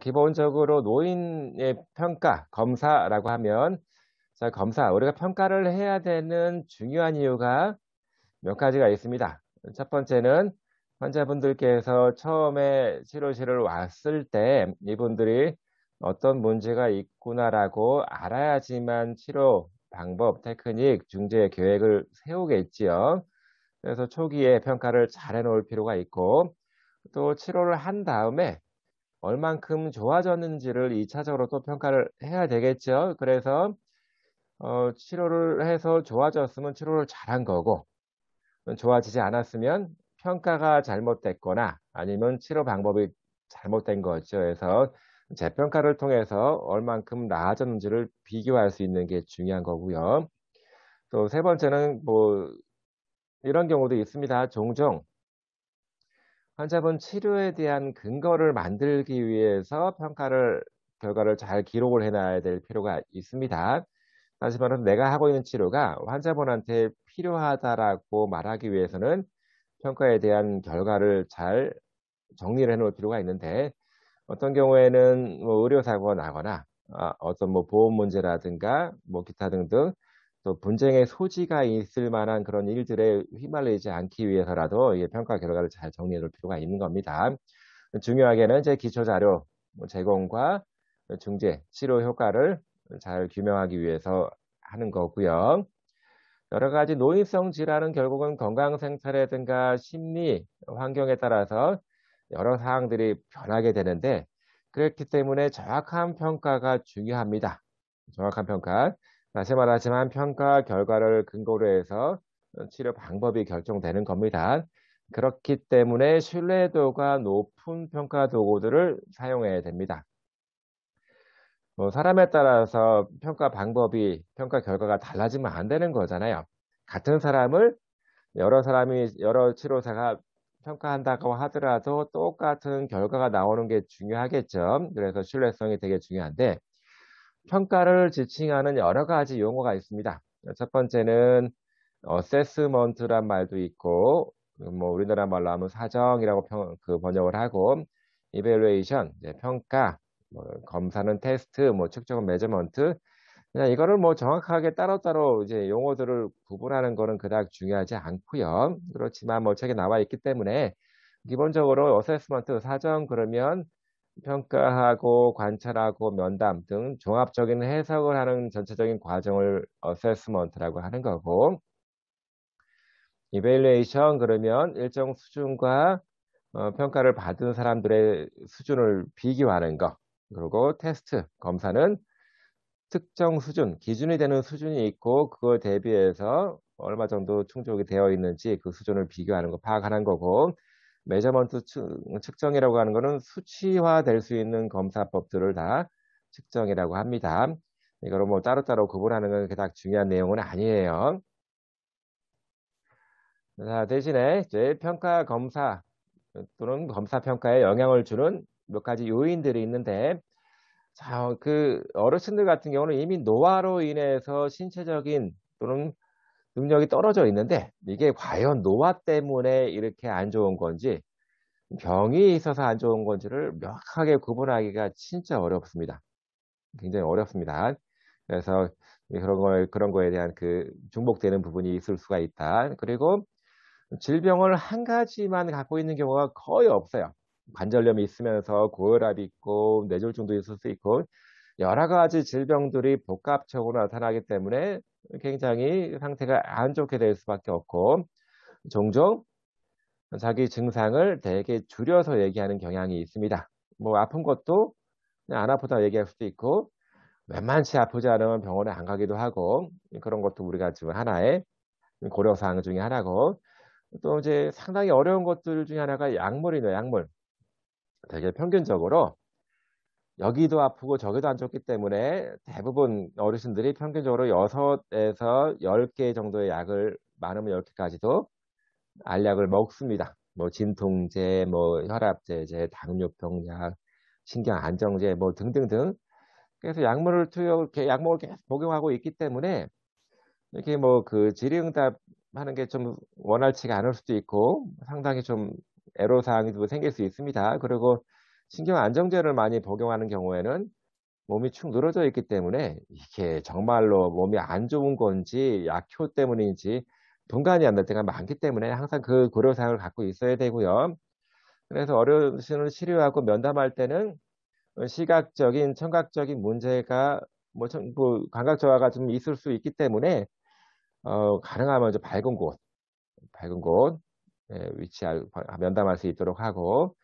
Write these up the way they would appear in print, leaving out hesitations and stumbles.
기본적으로 노인의 평가, 검사라고 하면 자 검사 우리가 평가를 해야 되는 중요한 이유가 몇 가지가 있습니다. 첫 번째는 환자분들께서 처음에 치료실을 왔을 때 이분들이 '어떤 문제가 있구나.'라고 알아야지만 치료 방법, 테크닉, 중재 계획을 세우겠지요. 그래서 초기에 평가를 잘 해 놓을 필요가 있고 또 치료를 한 다음에 얼만큼 좋아졌는지를 2 차적으로 또 평가를 해야 되겠죠. 그래서 치료를 해서 좋아졌으면 치료를 잘한 거고 좋아지지 않았으면 평가가 잘못됐거나 아니면 치료 방법이 잘못된 거죠. 그래서 재평가를 통해서 얼만큼 나아졌는지를 비교할 수 있는 게 중요한 거고요. 또 세 번째는 뭐 이런 경우도 있습니다. 종종 환자분 치료에 대한 근거를 만들기 위해서 결과를 잘 기록을 해 놔야 될 필요가 있습니다. 다시 말해서 '내가 하고 있는 치료가 환자분한테 필요하다.'라고 말하기 위해서는 평가에 대한 결과를 잘 정리를 해 놓을 필요가 있는데 어떤 경우에는 뭐 의료 사고가 나거나 어떤 뭐 보험 문제라든가 뭐 기타 등등 또 분쟁의 소지가 있을 만한 그런 일들에 휘말리지 않기 위해서라도 이 평가 결과를 잘 정리해 놓을 필요가 있는 겁니다. 중요하게는 이제 기초 자료 뭐 제공과 중재, 치료 효과를 잘 규명하기 위해서 하는 거고요. 여러 가지 노인성 질환은 결국은 건강 생태라든가 심리 환경에 따라서 여러 사항들이 변하게 되는데 그렇기 때문에 정확한 평가가 중요합니다. 정확한 평가. 다시 말하지만 평가 결과를 근거로 해서 치료 방법이 결정되는 겁니다. 그렇기 때문에 신뢰도가 높은 평가 도구들을 사용해야 됩니다. 뭐 사람에 따라서 평가 방법이 평가 결과가 달라지면 안 되는 거잖아요. 같은 사람을 여러 치료사가 평가한다고 하더라도 똑같은 결과가 나오는 게 중요하겠죠. 그래서 신뢰성이 되게 중요한데 평가를 지칭하는 여러 가지 용어가 있습니다. 첫 번째는 어세스먼트란 말도 있고 뭐 우리나라 말로 하면 사정이라고 번역을 하고 이밸루에이션 이제 평가, 뭐 검사는 테스트, 뭐 측정은 메저먼트 그냥 이거를 뭐 정확하게 따로따로 이제 용어들을 구분하는 거는 그닥 중요하지 않고요. 그렇지만 뭐 책에 나와 있기 때문에 기본적으로 어세스먼트 사정 그러면 평가하고 관찰하고 면담 등 종합적인 해석을 하는 전체적인 과정을 어세스먼트라고 하는 거고 이밸루에이션 그러면 일정 수준과 평가를 받은 사람들의 수준을 비교하는 거. 그리고 테스트 검사는 특정 수준, 기준이 되는 수준이 있고 그거에 대비해서 얼마 정도 충족이 되어 있는지 그 수준을 비교하는 거 파악하는 거고 메저먼트 측정이라고 하는 거는 수치화될 수 있는 검사법들을 다 측정이라고 합니다. 이거를 뭐 따로따로 구분하는 건 그닥 중요한 내용은 아니에요. 자, 대신에 이제 평가 검사 또는 검사 평가에 영향을 주는 몇 가지 요인들이 있는데 자, 그 어르신들 같은 경우는 이미 노화로 인해서 신체적인 또는 능력이 떨어져 있는데 이게 과연 노화 때문에 이렇게 안 좋은 건지 병이 있어서 안 좋은 건지를 명확하게 구분하기가 진짜 어렵습니다. 굉장히 어렵습니다. 그래서 그런 거에 대한 그 중복되는 부분이 있을 수가 있다. 그리고 질병을 한 가지만 갖고 있는 경우가 거의 없어요. 관절염이 있으면서 고혈압이 있고 뇌졸중도 있을 수 있고 여러 가지 질병들이 복합적으로 나타나기 때문에 굉장히 상태가 안 좋게 될 수밖에 없고 종종 자기 증상을 되게 줄여서 얘기하는 경향이 있습니다. 뭐 아픈 것도 그냥 안 아프다 얘기할 수도 있고 웬만치 아프지 않으면 병원에 안 가기도 하고 그런 것도 우리가 지금 하나의 고려사항 중에 하나고 또 이제 상당히 어려운 것들 중에 하나가 약물이네요, 약물. 되게 평균적으로 여기도 아프고 저기도 안 좋기 때문에 대부분 어르신들이 평균적으로 6에서 10개 정도의 약을 많으면 10개까지도 알약을 먹습니다. 뭐 진통제, 뭐 혈압제제, 당뇨병 약, 신경 안정제 뭐 등등등. 그래서 약물을 이렇게 약물을 계속 복용하고 있기 때문에 이렇게 뭐 그 질의응답 하는 게 좀 원활치가 않을 수도 있고 상당히 좀 애로사항이 또 생길 수 있습니다. 그리고 신경 안정제를 많이 복용하는 경우에는 몸이 축 늘어져 있기 때문에 이게 정말로 몸이 안 좋은 건지 약효 때문인지 분간이 안 될 때가 많기 때문에 항상 그 고려사항을 갖고 있어야 되고요. 그래서 어르신을 치료하고 면담할 때는 시각적인, 청각적인 문제가 뭐 감각 저하가 좀 있을 수 있기 때문에 가능하면 좀 밝은 곳 위치할 면담할 수 있도록 하고,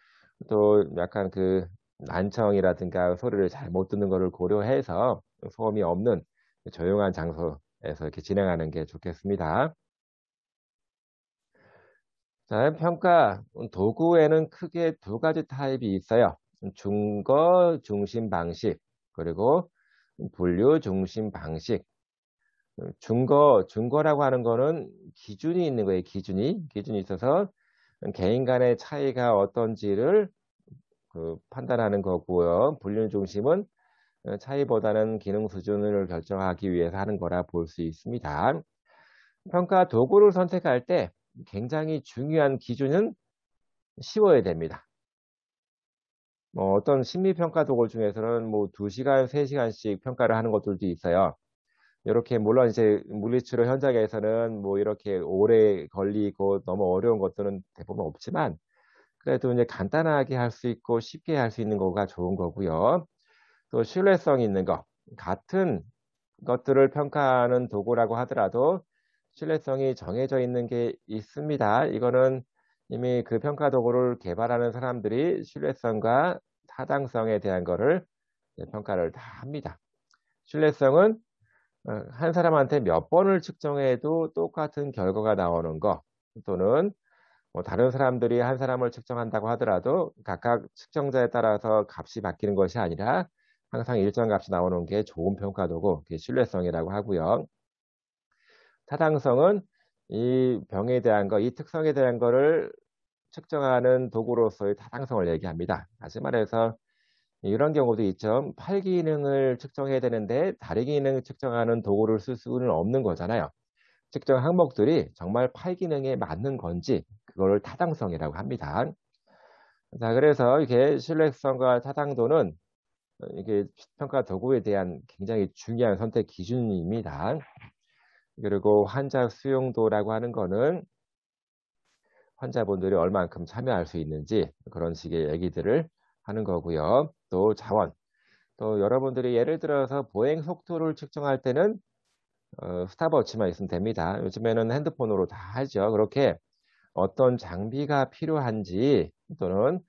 또 약간 그 난청이라든가 소리를 잘 못 듣는 거를 고려해서 소음이 없는 조용한 장소에서 이렇게 진행하는 게 좋겠습니다. 자, 평가 도구에는 크게 두 가지 타입이 있어요. 중거 중심 방식, 그리고 분류 중심 방식. 중거라고 하는 거는 기준이 있는 거예요. 기준이 있어서 개인 간의 차이가 어떤지를 판단하는 거고요. 분류 중심은 차이보다는 기능 수준을 결정하기 위해서 하는 거라 볼 수 있습니다. 평가 도구를 선택할 때 굉장히 중요한 기준은 쉬워야 됩니다. 뭐 어떤 심리평가 도구 중에서는 뭐 2시간, 3시간씩 평가를 하는 것들도 있어요. 이렇게 물론 이제 물리치료 현장에서는 뭐 이렇게 오래 걸리고 너무 어려운 것들은 대부분 없지만, 그래도 이제 간단하게 할 수 있고 쉽게 할 수 있는 거가 좋은 거고요. 또 신뢰성 있는 거, 같은 것들을 평가하는 도구라고 하더라도 신뢰성이 정해져 있는 게 있습니다. 이거는 이미 그 평가 도구를 개발하는 사람들이 신뢰성과 타당성에 대한 거를 평가를 다 합니다. 신뢰성은 한 사람한테 몇 번을 측정해도 똑같은 결과가 나오는 거, 또는 뭐 다른 사람들이 한 사람을 측정한다고 하더라도 각각 측정자에 따라서 값이 바뀌는 것이 아니라 항상 일정 값이 나오는 게 좋은 평가도구, 그게 신뢰성이라고 하고요. 타당성은 이 병에 대한 거, 이 특성에 대한 거를 측정하는 도구로서의 타당성을 얘기합니다. 다시 말해서 이런 경우도 있죠. 팔 기능을 측정해야 되는데 다리 기능 측정하는 도구를 쓸 수는 없는 거잖아요. 측정 항목들이 정말 팔 기능에 맞는 건지, 그거를 타당성이라고 합니다. 자, 그래서 이게 신뢰성과 타당도는 이게 평가 도구에 대한 굉장히 중요한 선택 기준입니다. 그리고 환자 수용도라고 하는 거는 환자분들이 얼만큼 참여할 수 있는지, 그런 식의 얘기들을 하는 거고요. 또 자원, 또 여러분들이 예를 들어서 보행 속도를 측정할 때는 스탑워치만 있으면 됩니다. 요즘에는 핸드폰으로 다 하죠. 그렇게 어떤 장비가 필요한지, 또는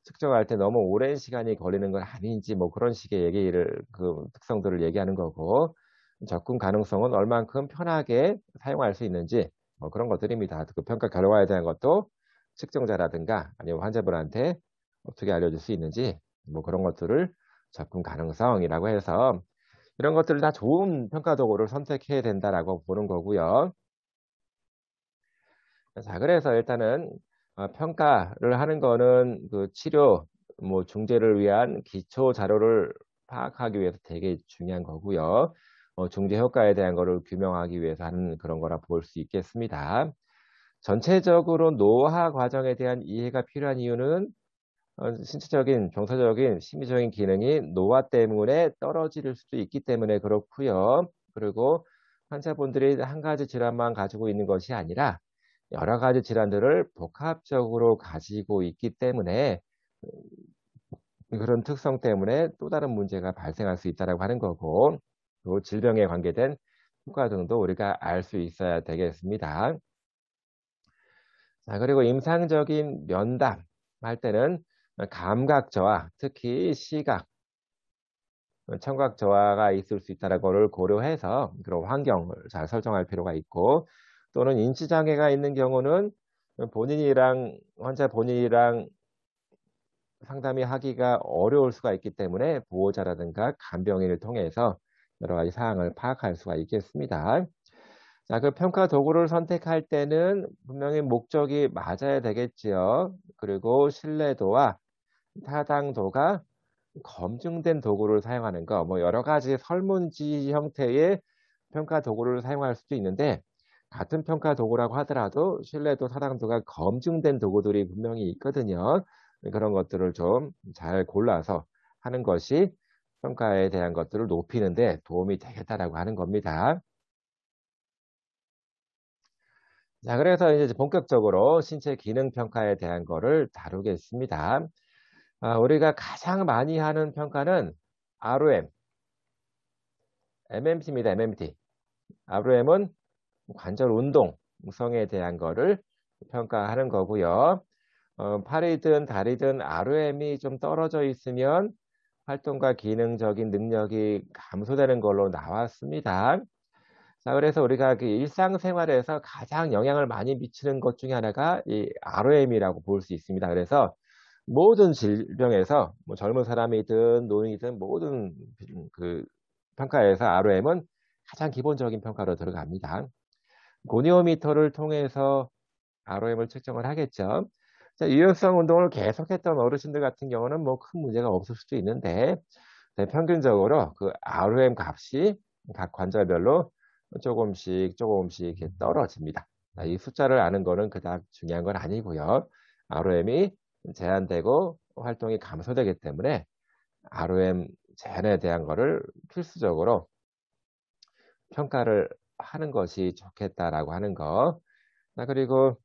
측정할 때 너무 오랜 시간이 걸리는 건 아닌지, 뭐 그런 식의 얘기를, 그 특성들을 얘기하는 거고, 접근 가능성은 얼만큼 편하게 사용할 수 있는지, 뭐 그런 것들입니다. 그 평가 결과에 대한 것도 측정자라든가 아니면 환자분한테 어떻게 알려줄 수 있는지, 뭐 그런 것들을 접근 가능성이라고 해서, 이런 것들을 다 좋은 평가 도구를 선택해야 된다라고 보는 거고요. 자, 그래서 일단은 평가를 하는 거는 그 치료, 뭐 중재를 위한 기초 자료를 파악하기 위해서 되게 중요한 거고요. 중재 효과에 대한 거를 규명하기 위해서 하는 그런 거라 볼 수 있겠습니다. 전체적으로 노화 과정에 대한 이해가 필요한 이유는 신체적인, 정서적인, 심리적인 기능이 노화 때문에 떨어질 수도 있기 때문에 그렇고요. 그리고 환자분들이 한 가지 질환만 가지고 있는 것이 아니라 여러 가지 질환들을 복합적으로 가지고 있기 때문에, 그런 특성 때문에 또 다른 문제가 발생할 수 있다고 하는 거고, 또 질병에 관계된 효과 등도 우리가 알 수 있어야 되겠습니다. 자, 그리고 임상적인 면담 할 때는 감각 저하, 특히 시각, 청각 저하가 있을 수 있다는 고려해서 그런 환경을 잘 설정할 필요가 있고, 또는 인지장애가 있는 경우는 환자 본인이랑 상담이 하기가 어려울 수가 있기 때문에 보호자라든가 간병인을 통해서 여러 가지 사항을 파악할 수가 있겠습니다. 자, 그 평가 도구를 선택할 때는 분명히 목적이 맞아야 되겠지요. 그리고 신뢰도와 타당도가 검증된 도구를 사용하는 거, 뭐 여러 가지 설문지 형태의 평가 도구를 사용할 수도 있는데, 같은 평가 도구라고 하더라도 신뢰도, 타당도가 검증된 도구들이 분명히 있거든요. 그런 것들을 좀 잘 골라서 하는 것이 평가에 대한 것들을 높이는 데 도움이 되겠다라고 하는 겁니다. 자, 그래서 이제 본격적으로 신체 기능 평가에 대한 거를 다루겠습니다. 우리가 가장 많이 하는 평가는 ROM, MMT입니다. MMT. ROM은 관절 운동성에 대한 거를 평가하는 거고요. 팔이든 다리든 ROM이 좀 떨어져 있으면 활동과 기능적인 능력이 감소되는 걸로 나왔습니다. 자, 그래서 우리가 그 일상생활에서 가장 영향을 많이 미치는 것 중에 하나가 이 ROM이라고 볼 수 있습니다. 그래서 모든 질병에서 뭐 젊은 사람이든 노인이든 모든 그 평가에서 ROM은 가장 기본적인 평가로 들어갑니다. 고니오미터를 통해서 ROM을 측정을 하겠죠. 자, 유연성 운동을 계속했던 어르신들 같은 경우는 뭐 큰 문제가 없을 수도 있는데 평균적으로 그 ROM 값이 각 관절별로 조금씩 이렇게 떨어집니다. 이 숫자를 아는 거는 그닥 중요한 건 아니고요. ROM이 제한되고 활동이 감소되기 때문에 ROM 제한에 대한 거를 필수적으로 평가를 하는 것이 좋겠다라고 하는 거. 그리고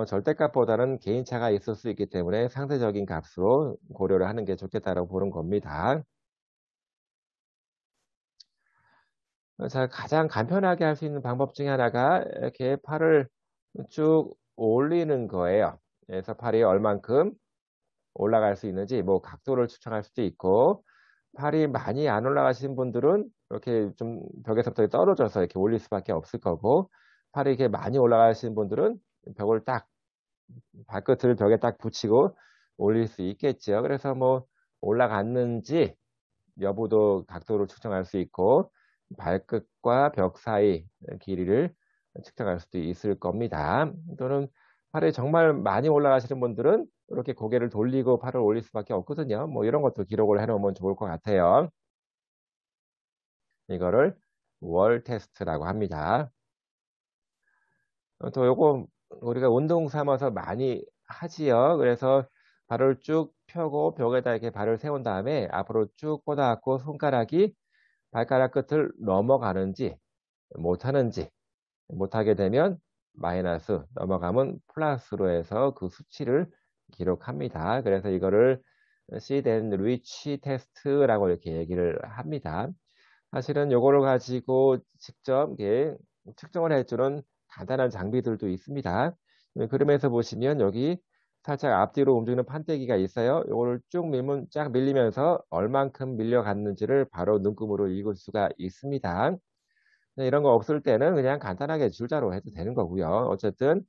절대값보다는 개인차가 있을 수 있기 때문에 상대적인 값으로 고려를 하는 게 좋겠다라고 보는 겁니다. 자, 가장 간편하게 할 수 있는 방법 중에 하나가 이렇게 팔을 쭉 올리는 거예요. 그래서 팔이 얼만큼 올라갈 수 있는지 뭐 각도를 추천할 수도 있고, 팔이 많이 안 올라가시는 분들은 이렇게 좀 벽에서부터 떨어져서 이렇게 올릴 수밖에 없을 거고, 팔이 이렇게 많이 올라가시는 분들은 벽을 딱 발끝을 벽에 딱 붙이고 올릴 수 있겠죠. 그래서 뭐 올라갔는지 여부도 각도를 측정할 수 있고, 발끝과 벽 사이 길이를 측정할 수도 있을 겁니다. 또는 팔이 정말 많이 올라가시는 분들은 이렇게 고개를 돌리고 팔을 올릴 수밖에 없거든요. 뭐 이런 것도 기록을 해놓으면 좋을 것 같아요. 이거를 월 테스트라고 합니다. 또 요거 우리가 운동 삼아서 많이 하지요. 그래서 발을 쭉 펴고 벽에다 이렇게 발을 세운 다음에 앞으로 쭉 뻗어갖고 손가락이 발가락 끝을 넘어가는지 못하는지, 못하게 되면 마이너스, 넘어가면 플러스로 해서 그 수치를 기록합니다. 그래서 이거를 Sit and Reach 테스트라고 이렇게 얘기를 합니다. 사실은 요거를 가지고 직접 이렇게 측정을 해주는 간단한 장비들도 있습니다. 그림에서 보시면 여기 살짝 앞뒤로 움직이는 판때기가 있어요. 요거를 쭉 밀면 쫙 밀리면서 얼만큼 밀려갔는지를 바로 눈금으로 읽을 수가 있습니다. 이런 거 없을 때는 그냥 간단하게 줄자로 해도 되는 거고요. 어쨌든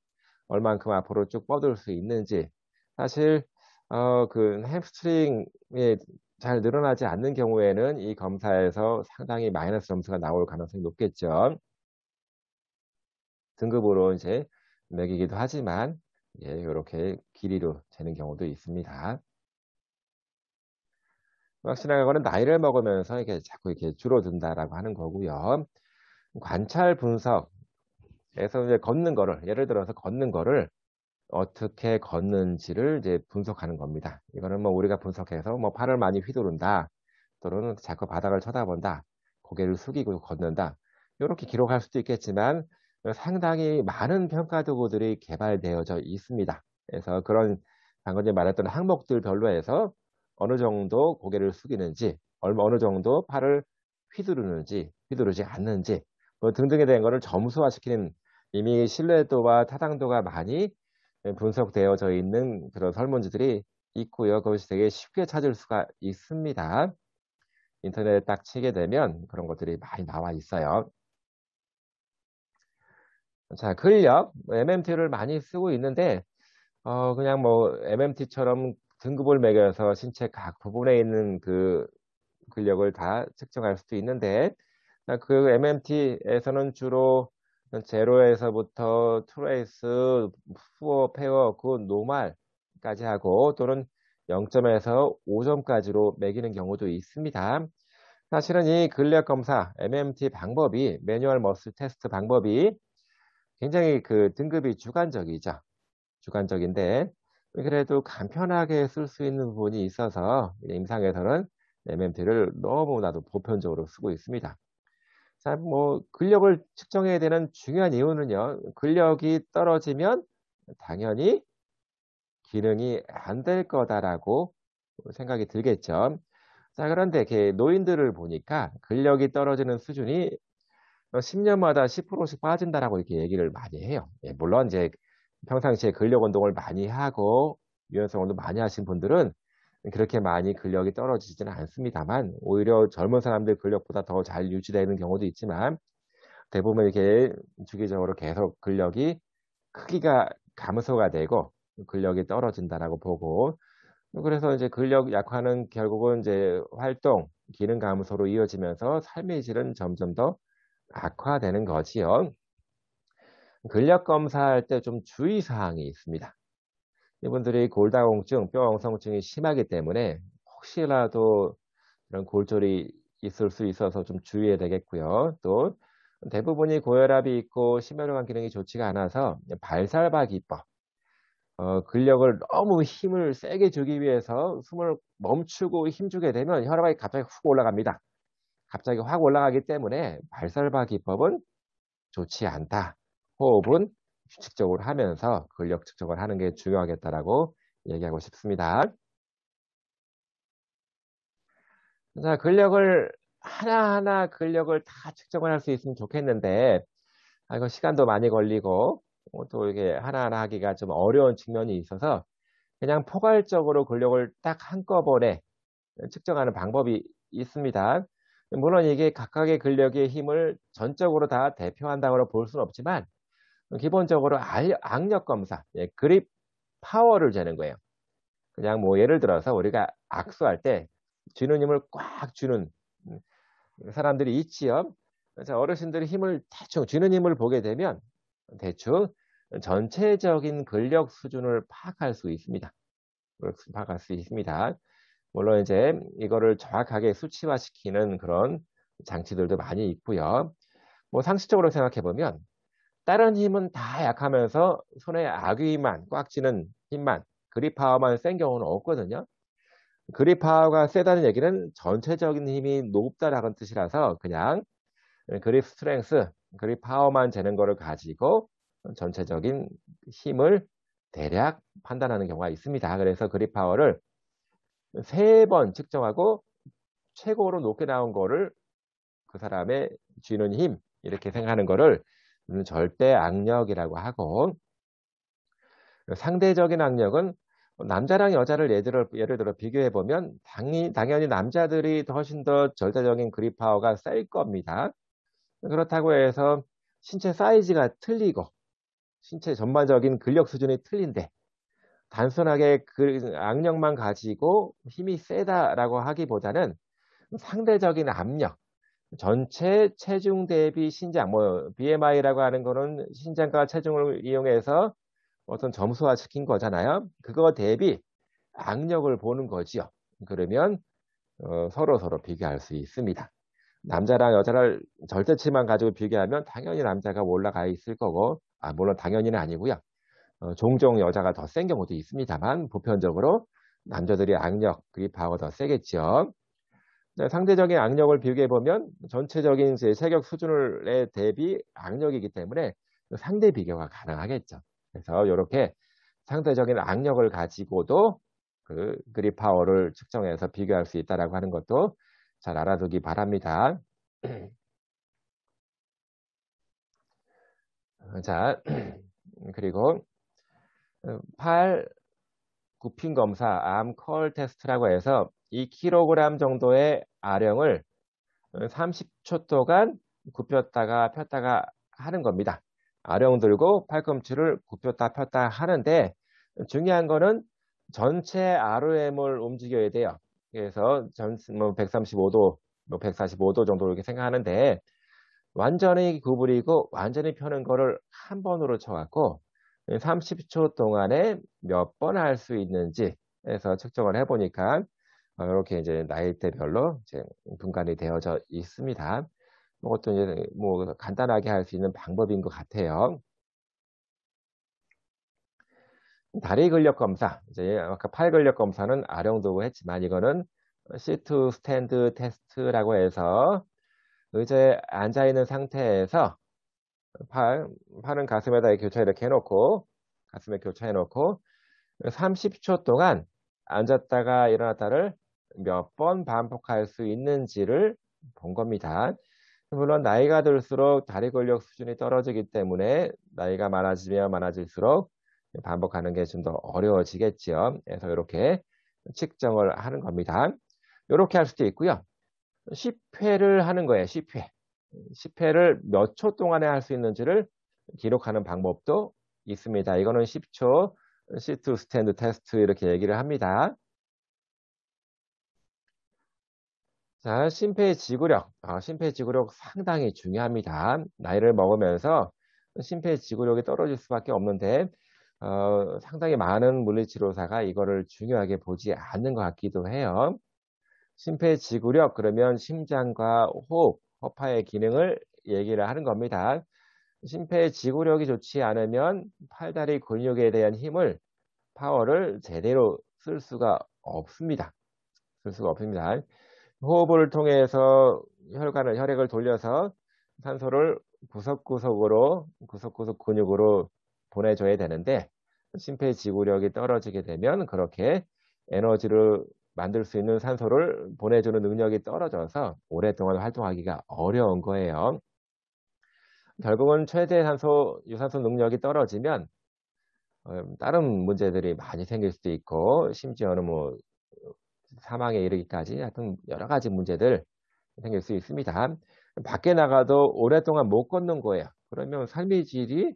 얼만큼 앞으로 쭉 뻗을 수 있는지. 사실 그 햄스트링이 잘 늘어나지 않는 경우에는 이 검사에서 상당히 마이너스 점수가 나올 가능성이 높겠죠. 등급으로 이제 매기기도 하지만 예, 이렇게 길이로 재는 경우도 있습니다. 확실한 거는 나이를 먹으면서 이게 자꾸 이렇게 줄어든다라고 하는 거고요. 관찰 분석에서 이제 걷는 거를, 예를 들어서 걷는 거를 어떻게 걷는지를 이제 분석하는 겁니다. 이거는 뭐 우리가 분석해서 뭐 팔을 많이 휘두른다, 또는 자꾸 바닥을 쳐다본다, 고개를 숙이고 걷는다, 이렇게 기록할 수도 있겠지만 상당히 많은 평가 도구들이 개발되어져 있습니다. 그래서 그런 방금 전에 말했던 항목들별로 해서 어느 정도 고개를 숙이는지, 어느 정도 팔을 휘두르는지, 휘두르지 않는지, 뭐 등등에 대한 것을 점수화시키는 이미 신뢰도와 타당도가 많이 분석되어져 있는 그런 설문지들이 있고요. 그것이 되게 쉽게 찾을 수가 있습니다. 인터넷에 딱 치게 되면 그런 것들이 많이 나와 있어요. 자, 근력, MMT를 많이 쓰고 있는데, 그냥 뭐 MMT처럼 등급을 매겨서 신체 각 부분에 있는 그 근력을 다 측정할 수도 있는데, 그 MMT에서는 주로 제로에서부터 트레이스, 푸어, 페어, 그 노말까지 하고, 또는 0점에서 5점까지로 매기는 경우도 있습니다. 사실은 이 근력 검사 MMT 방법이, 매뉴얼 머슬 테스트 방법이 굉장히 그 등급이 주관적이죠. 주관적인데 그래도 간편하게 쓸 수 있는 부분이 있어서 임상에서는 MMT를 너무나도 보편적으로 쓰고 있습니다. 자, 뭐 근력을 측정해야 되는 중요한 이유는요. 근력이 떨어지면 당연히 기능이 안 될 거다라고 생각이 들겠죠. 자, 그런데 이렇게 노인들을 보니까 근력이 떨어지는 수준이 10년마다 10%씩 빠진다라고 이렇게 얘기를 많이 해요. 예, 물론 이제 평상시에 근력 운동을 많이 하고 유연성 운동 많이 하신 분들은 그렇게 많이 근력이 떨어지지는 않습니다만, 오히려 젊은 사람들 근력보다 더 잘 유지되는 경우도 있지만, 대부분 이렇게 주기적으로 계속 근력이 크기가 감소가 되고 근력이 떨어진다라고 보고, 그래서 이제 근력 약화는 결국은 이제 활동, 기능 감소로 이어지면서 삶의 질은 점점 더 악화되는 거지요. 근력 검사할 때 좀 주의 사항이 있습니다. 이분들이 골다공증, 뼈엉성증이 심하기 때문에 혹시라도 그런 골절이 있을 수 있어서 좀 주의해야 되겠고요. 또 대부분이 고혈압이 있고 심혈관 기능이 좋지가 않아서 발살바 기법, 근력을 너무 힘을 세게 주기 위해서 숨을 멈추고 힘주게 되면 혈압이 갑자기 훅 올라갑니다. 갑자기 확 올라가기 때문에 발살바 기법은 좋지 않다. 호흡은 규칙적으로 하면서 근력 측정을 하는 게 중요하겠다라고 얘기하고 싶습니다. 자, 근력을 하나하나 근력을 다 측정을 할 수 있으면 좋겠는데, 이거 시간도 많이 걸리고 또 이게 하나하나 하기가 좀 어려운 측면이 있어서 그냥 포괄적으로 근력을 딱 한꺼번에 측정하는 방법이 있습니다. 물론 이게 각각의 근력의 힘을 전적으로 다 대표한다고 볼 수는 없지만, 기본적으로 악력 검사, 예, 그립 파워를 재는 거예요. 그냥 뭐 예를 들어서 우리가 악수할 때 쥐는 힘을 꽉 주는 사람들이 있지요. 그래서 어르신들이 힘을 대충 쥐는 힘을 보게 되면 대충 전체적인 근력 수준을 파악할 수 있습니다. 파악할 수 있습니다. 물론 이제 이거를 정확하게 수치화시키는 그런 장치들도 많이 있고요. 뭐 상식적으로 생각해 보면 다른 힘은 다 약하면서 손에 아귀만 꽉 쥐는 힘만, 그립 파워만 센 경우는 없거든요. 그립 파워가 세다는 얘기는 전체적인 힘이 높다라는 뜻이라서 그냥 그립 스트렝스, 그립 파워만 재는 거를 가지고 전체적인 힘을 대략 판단하는 경우가 있습니다. 그래서 그립 파워를 3번 측정하고 최고로 높게 나온 거를 그 사람의 쥐는 힘 이렇게 생각하는 거를 절대 악력이라고 하고, 상대적인 악력은 남자랑 여자를 예를 들어 비교해 보면 당연히 남자들이 훨씬 더 절대적인 그립 파워가 셀 겁니다. 그렇다고 해서 신체 사이즈가 틀리고 신체 전반적인 근력 수준이 틀린데 단순하게 그 악력만 가지고 힘이 세다라고 하기보다는 상대적인 압력, 전체 체중 대비 신장, 뭐 BMI라고 하는 거는 신장과 체중을 이용해서 어떤 점수화 시킨 거잖아요. 그거 대비 악력을 보는 거지요. 그러면 서로 비교할 수 있습니다. 남자랑 여자를 절대치만 가지고 비교하면 당연히 남자가 올라가 있을 거고, 물론 당연히는 아니고요. 종종 여자가 더 센 경우도 있습니다만 보편적으로 남자들이 악력, 그립 파워가 더 세겠죠. 상대적인 악력을 비교해 보면 전체적인 체격 수준에 대비 악력이기 때문에 상대 비교가 가능하겠죠. 그래서 이렇게 상대적인 악력을 가지고도 그 그립 파워를 측정해서 비교할 수 있다라고 하는 것도 잘 알아두기 바랍니다. 자, 그리고 팔 굽힘 검사, 암컬 테스트라고 해서 2kg 정도의 아령을 30초 동안 굽혔다가 폈다가 하는 겁니다. 아령 들고 팔꿈치를 굽혔다 폈다 하는데, 중요한 거는 전체 ROM을 움직여야 돼요. 그래서 135도, 145도 정도 이렇게 생각하는데, 완전히 구부리고 완전히 펴는 거를 한 번으로 쳐갖고 30초 동안에 몇 번 할 수 있는지 해서 측정을 해보니까 이렇게 이제 나이대별로 이제 분간이 되어져 있습니다. 이것도 이제 뭐 간단하게 할 수 있는 방법인 것 같아요. 다리 근력 검사, 이제 아까 팔 근력 검사는 아령도구 했지만 이거는 시트 스탠드 테스트라고 해서 의자에 앉아 있는 상태에서 팔은 가슴에다 이렇게 해놓고 가슴에 교차해 놓고 30초 동안 앉았다가 일어났다를 몇 번 반복할 수 있는지를 본 겁니다. 물론 나이가 들수록 다리 근력 수준이 떨어지기 때문에 나이가 많아지면 많아질수록 반복하는 게 좀 더 어려워지겠죠. 그래서 이렇게 측정을 하는 겁니다. 이렇게 할 수도 있고요. 10회를 하는 거예요. 10회. 10회를 몇 초 동안에 할 수 있는지를 기록하는 방법도 있습니다. 이거는 10초 시트 스탠드 테스트 이렇게 얘기를 합니다. 자, 심폐지구력. 심폐지구력 상당히 중요합니다. 나이를 먹으면서 심폐지구력이 떨어질 수밖에 없는데 상당히 많은 물리치료사가 이거를 중요하게 보지 않는 것 같기도 해요. 심폐지구력 그러면 심장과 호흡, 허파의 기능을 얘기를 하는 겁니다. 심폐지구력이 좋지 않으면 팔다리 근육에 대한 힘을, 파워를 제대로 쓸 수가 없습니다. 호흡을 통해서 혈액을 돌려서 산소를 구석구석 근육으로 보내줘야 되는데 심폐지구력이 떨어지게 되면 그렇게 에너지를 만들 수 있는 산소를 보내주는 능력이 떨어져서 오랫동안 활동하기가 어려운 거예요. 결국은 최대 유산소 능력이 떨어지면 다른 문제들이 많이 생길 수도 있고 심지어는 뭐 사망에 이르기까지 하여튼 여러 가지 문제들 생길 수 있습니다. 밖에 나가도 오랫동안 못 걷는 거예요. 그러면 삶의 질이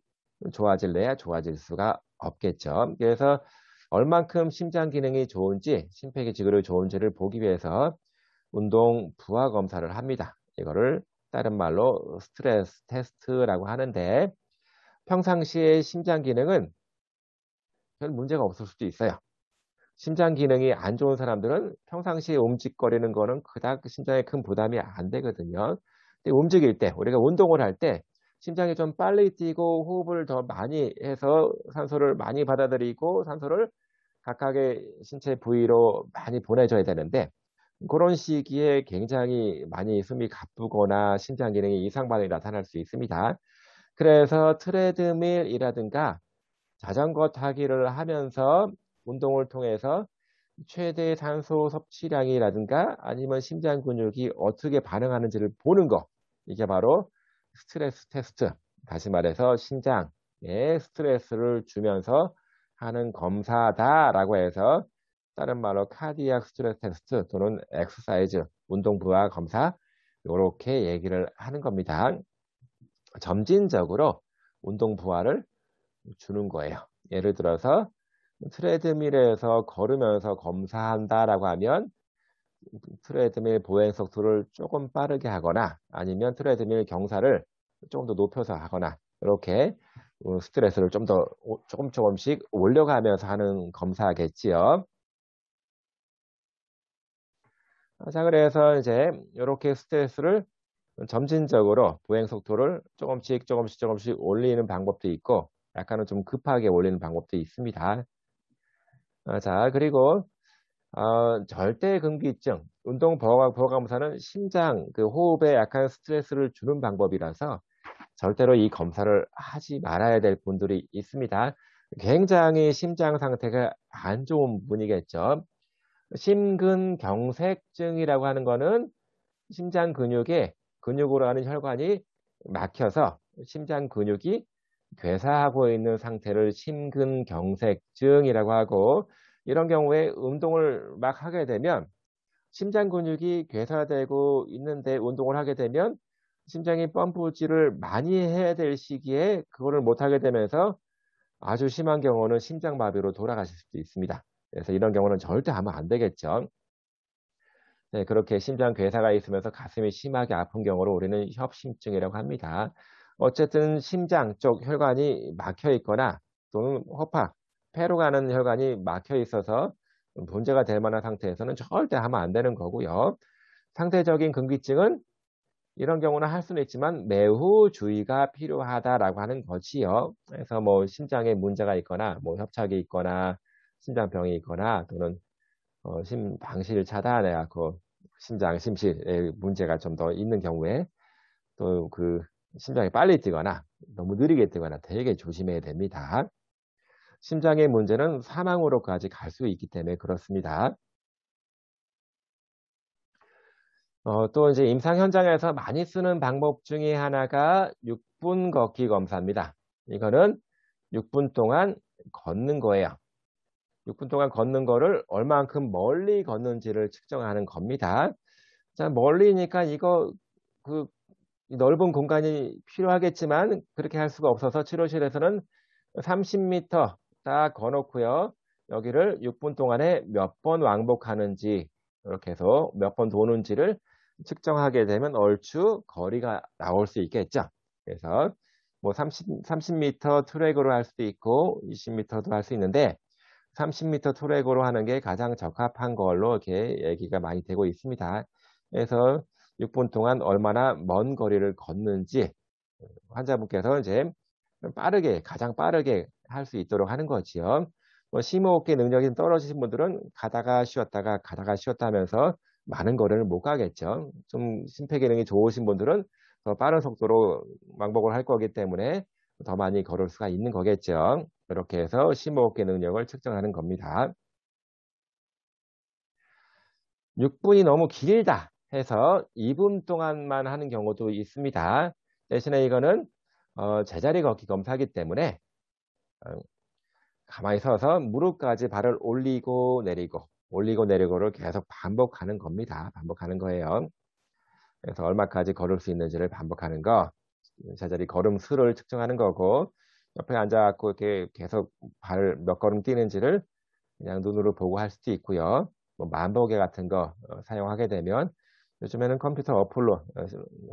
좋아질래야 좋아질 수가 없겠죠. 그래서 얼만큼 심장 기능이 좋은지, 심폐기지구력이 좋은지를 보기 위해서 운동 부하 검사를 합니다. 이거를 다른 말로 스트레스 테스트라고 하는데 평상시에 심장 기능은 별 문제가 없을 수도 있어요. 심장 기능이 안 좋은 사람들은 평상시에 움직거리는 거는 그닥 심장에 큰 부담이 안 되거든요. 근데 움직일 때, 우리가 운동을 할 때 심장이 좀 빨리 뛰고 호흡을 더 많이 해서 산소를 많이 받아들이고 산소를 각각의 신체 부위로 많이 보내줘야 되는데 그런 시기에 굉장히 많이 숨이 가쁘거나 심장 기능이 이상 반응이 나타날 수 있습니다. 그래서 트레드밀이라든가 자전거 타기를 하면서 운동을 통해서 최대 산소 섭취량이라든가 아니면 심장 근육이 어떻게 반응하는지를 보는 거. 이게 바로 스트레스 테스트. 다시 말해서 심장에 스트레스를 주면서 하는 검사다라고 해서 다른 말로 카디악 스트레스 테스트 또는 엑서사이즈 운동 부하 검사 이렇게 얘기를 하는 겁니다. 점진적으로 운동 부하를 주는 거예요. 예를 들어서 트레드밀에서 걸으면서 검사한다라고 하면 트레드밀 보행 속도를 조금 빠르게 하거나 아니면 트레드밀 경사를 조금 더 높여서 하거나 이렇게 스트레스를 좀 더 조금씩 올려가면서 하는 검사겠지요. 자, 그래서 이제 이렇게 스트레스를 점진적으로 보행 속도를 조금씩 올리는 방법도 있고 약간은 좀 급하게 올리는 방법도 있습니다. 자, 그리고 절대근기증, 운동 보강검사는 심장, 그 호흡에 약간 스트레스를 주는 방법이라서 절대로 이 검사를 하지 말아야 될 분들이 있습니다. 굉장히 심장 상태가 안 좋은 분이겠죠. 심근경색증이라고 하는 거는 심장 근육으로 가는 혈관이 막혀서 심장 근육이 괴사하고 있는 상태를 심근경색증이라고 하고 이런 경우에 운동을 막 하게 되면 심장 근육이 괴사되고 있는데 운동을 하게 되면 심장이 펌프질을 많이 해야 될 시기에 그거를 못하게 되면서 아주 심한 경우는 심장마비로 돌아가실 수도 있습니다. 그래서 이런 경우는 절대 하면 안 되겠죠. 네, 그렇게 심장 괴사가 있으면서 가슴이 심하게 아픈 경우를 우리는 협심증이라고 합니다. 어쨌든 심장 쪽 혈관이 막혀 있거나 또는 허파, 폐로 가는 혈관이 막혀 있어서 문제가 될 만한 상태에서는 절대 하면 안 되는 거고요. 상대적인 근기증은 이런 경우는 할 수는 있지만 매우 주의가 필요하다라고 하는 거지요. 그래서 뭐 심장에 문제가 있거나 뭐 협착이 있거나 심장병이 있거나 또는 방실 차단해 갖고 심장 심실에 문제가 좀 더 있는 경우에 또 그 심장이 빨리 뛰거나 너무 느리게 뛰거나 되게 조심해야 됩니다. 심장의 문제는 사망으로까지 갈 수 있기 때문에 그렇습니다. 또 이제 임상 현장에서 많이 쓰는 방법 중에 하나가 6분 걷기 검사입니다. 이거는 6분 동안 걷는 거예요. 6분 동안 걷는 거를 얼만큼 멀리 걷는지를 측정하는 겁니다. 자, 멀리니까 이거 그 넓은 공간이 필요하겠지만 그렇게 할 수가 없어서 치료실에서는 30m 딱 걸어놓고요. 여기를 6분 동안에 몇 번 왕복하는지 이렇게 해서 몇 번 도는지를 측정하게 되면 얼추 거리가 나올 수 있겠죠. 그래서 뭐 30m 트랙으로 할 수도 있고 20m도 할 수 있는데 30m 트랙으로 하는 게 가장 적합한 걸로 이렇게 얘기가 많이 되고 있습니다. 그래서 6분 동안 얼마나 먼 거리를 걷는지 환자분께서 이제 가장 빠르게 할 수 있도록 하는 거지요. 뭐 심호흡기 능력이 떨어지신 분들은 가다가 쉬었다 하면서 많은 거리를 못 가겠죠. 좀 심폐기능이 좋으신 분들은 더 빠른 속도로 왕복을 할 거기 때문에 더 많이 걸을 수가 있는 거겠죠. 이렇게 해서 심호흡기 능력을 측정하는 겁니다. 6분이 너무 길다 해서 2분 동안만 하는 경우도 있습니다. 대신에 이거는 제자리 걷기 검사이기 때문에 어, 가만히 서서 무릎까지 발을 올리고 내리고를 계속 반복하는 겁니다. 반복하는 거예요. 그래서 얼마까지 걸을 수 있는지를 반복하는 거, 제자리 걸음 수를 측정하는 거고, 옆에 앉아갖고 이렇게 계속 발 몇 걸음 뛰는지를 그냥 눈으로 보고 할 수도 있고요. 뭐 만보계 같은 거 사용하게 되면 요즘에는 컴퓨터 어플로,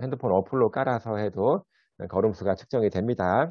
핸드폰 어플로 깔아서 해도 걸음수가 측정이 됩니다.